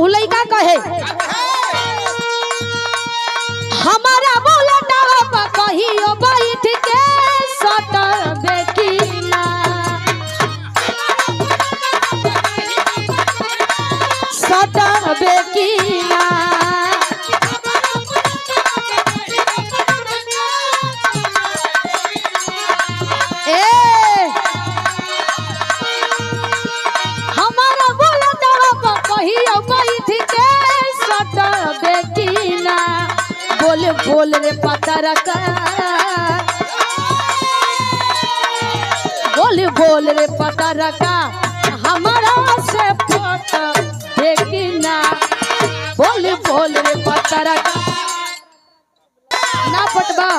उ लइका कहे हमारा बोलना कहियो बैठ के सटबे की ना सटबे की ना बोल रे पतर का बोल रे पतर का हमारा से पट देखना बोल रे पतर का ना पटवा